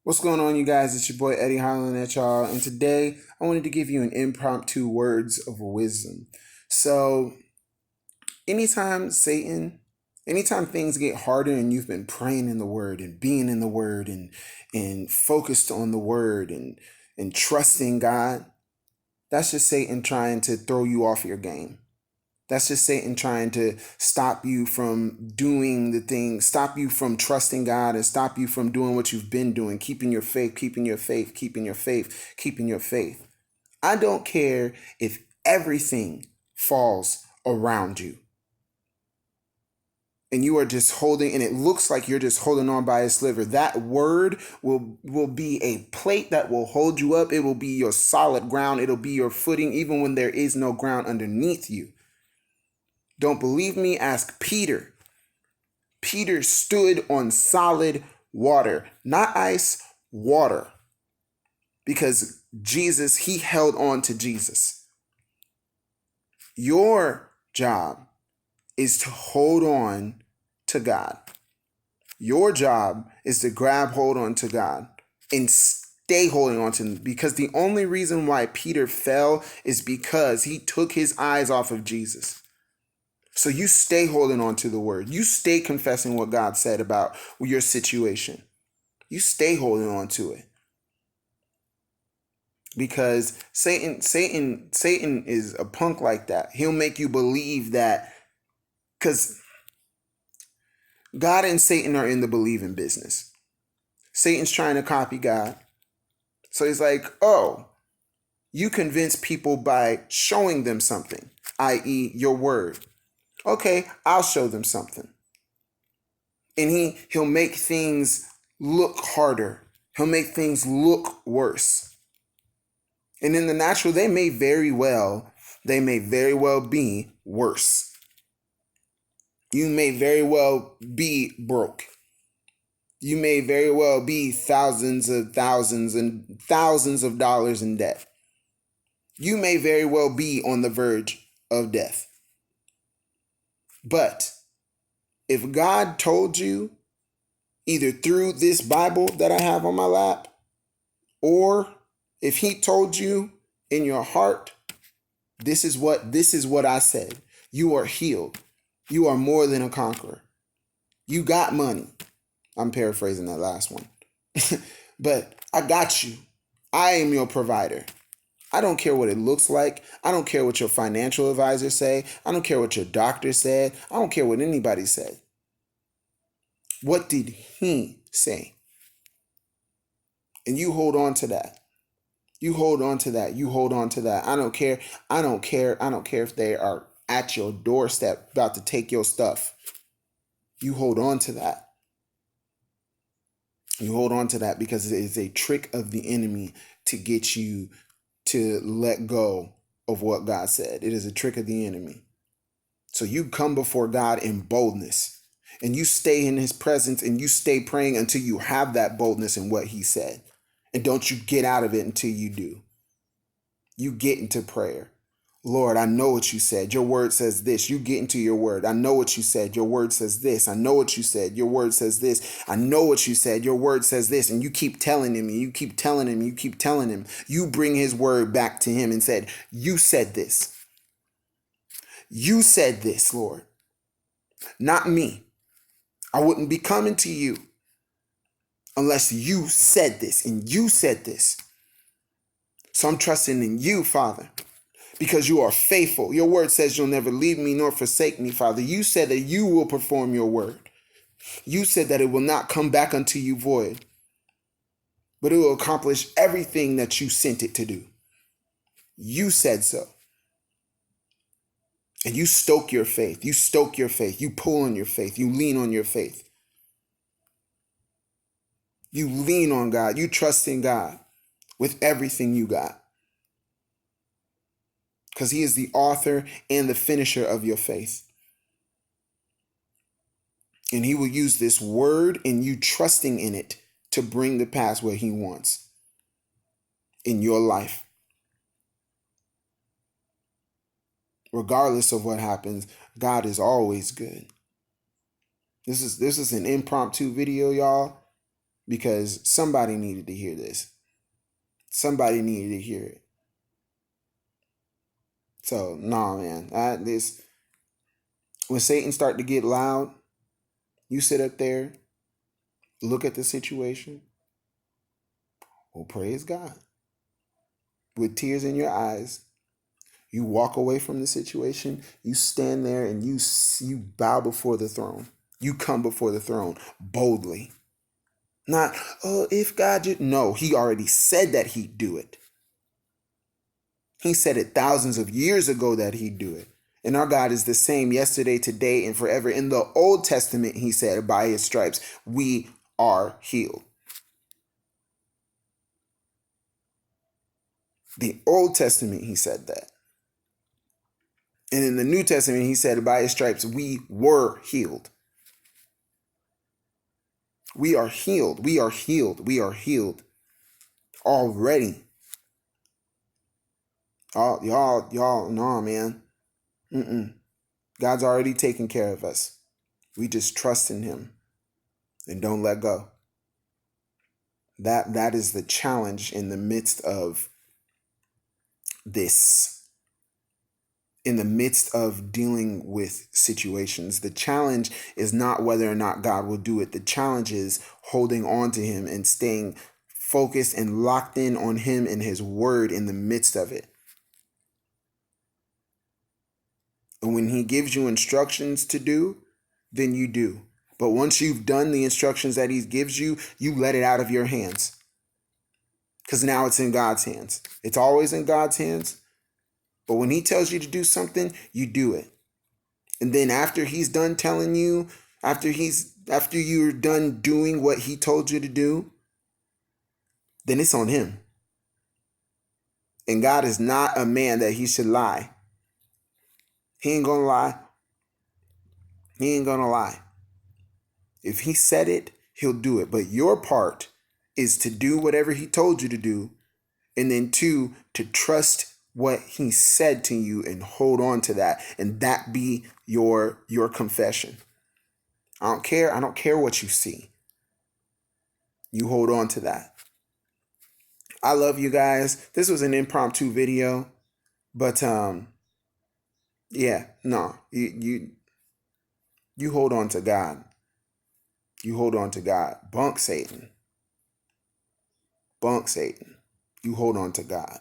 What's going on, you guys? It's your boy Eddie hollering at y'all, and today I wanted to give you an impromptu words of wisdom. So, anytime anytime things get harder and you've been praying in the Word and being in the Word and focused on the Word and trusting God, that's just Satan trying to throw you off your game. That's just Satan trying to stop you from doing the thing, stop you from trusting God, and stop you from doing what you've been doing, keeping your faith, keeping your faith, keeping your faith, keeping your faith. I don't care if everything falls around you and you are just holding, and it looks like you're just holding on by a sliver. That word will be a plate that will hold you up. It will be your solid ground. It'll be your footing even when there is no ground underneath you. Don't believe me? Ask Peter. Peter stood on solid water, not ice, water. Because Jesus, he held on to Jesus. Your job is to hold on to God. Your job is to grab hold on to God and stay holding on to him. Because the only reason why Peter fell is because he took his eyes off of Jesus. So you stay holding on to the word. You stay confessing what God said about your situation. You stay holding on to it. Because Satan is a punk like that. He'll make you believe that, because God and Satan are in the believing business. Satan's trying to copy God. So he's like, oh, you convince people by showing them something, i.e. your word. Okay, I'll show them something. And he'll make things look harder. He'll make things look worse. And in the natural, they may very well be worse. You may very well be broke. You may very well be thousands and thousands of dollars in debt. You may very well be on the verge of death. But if God told you, either through this Bible that I have on my lap, or if he told you in your heart, this is what I said. You are healed. You are more than a conqueror. You got money. I'm paraphrasing that last one. But I got you. I am your provider. I don't care what it looks like. I don't care what your financial advisor say. I don't care what your doctor said. I don't care what anybody said. What did he say? And you hold on to that. You hold on to that. You hold on to that. I don't care. I don't care. I don't care if they are at your doorstep about to take your stuff. You hold on to that. You hold on to that because it is a trick of the enemy to get you to let go of what God said. It is a trick of the enemy. So you come before God in boldness and you stay in his presence and you stay praying until you have that boldness in what he said. And don't you get out of it until you do. You get into prayer. Lord, I know what you said. Your word says this. You get into your word. I know what you said. Your word says this. I know what you said. Your word says this. I know what you said. Your word says this. And you keep telling him, you keep telling him, you keep telling him. You bring his word back to him and said, you said this. You said this, Lord. Not me. I wouldn't be coming to you unless you said this and you said this. So I'm trusting in you, Father, because you are faithful. Your word says you'll never leave me nor forsake me, Father. You said that you will perform your word. You said that it will not come back unto you void, but it will accomplish everything that you sent it to do. You said so. And you stoke your faith. You stoke your faith. You pull on your faith. You lean on your faith. You lean on God. You trust in God with everything you got. Because he is the author and the finisher of your faith. And he will use this word and you trusting in it to bring the past where he wants in your life. Regardless of what happens, God is always good. This is an impromptu video, y'all. because somebody needed to hear this. Somebody needed to hear it. So, nah, man. This when Satan start to get loud, you sit up there, look at the situation. Well, praise God. With tears in your eyes, you walk away from the situation. You stand there and you bow before the throne. You come before the throne boldly. Not, oh, if God did. No, he already said that he'd do it. He said it thousands of years ago that he'd do it. And our God is the same yesterday, today, and forever. In the Old Testament, he said, by his stripes, we are healed. The Old Testament, he said that. And in the New Testament, he said, by his stripes, we were healed. We are healed. We are healed. We are healed already. Y'all, no, man. God's already taken care of us. We just trust in him and don't let go. That is the challenge in the midst of this. In the midst of dealing with situations, the challenge is not whether or not God will do it. The challenge is holding on to him and staying focused and locked in on him and his word in the midst of it. And when he gives you instructions to do, then you do. But once you've done the instructions that he gives you, you let it out of your hands. Because now it's in God's hands. It's always in God's hands. But when he tells you to do something, you do it. And then after he's done telling you, after you're done doing what he told you to do, then it's on him. And God is not a man that he should lie. He ain't gonna lie. He ain't gonna lie. If he said it, he'll do it. But your part is to do whatever he told you to do. And then 2, to trust what he said to you and hold on to that. And that be your confession. I don't care what you see. You hold on to that. I love you guys. This was an impromptu video. But yeah, no. You hold on to God. You hold on to God. Bunk Satan. Bunk Satan. You hold on to God.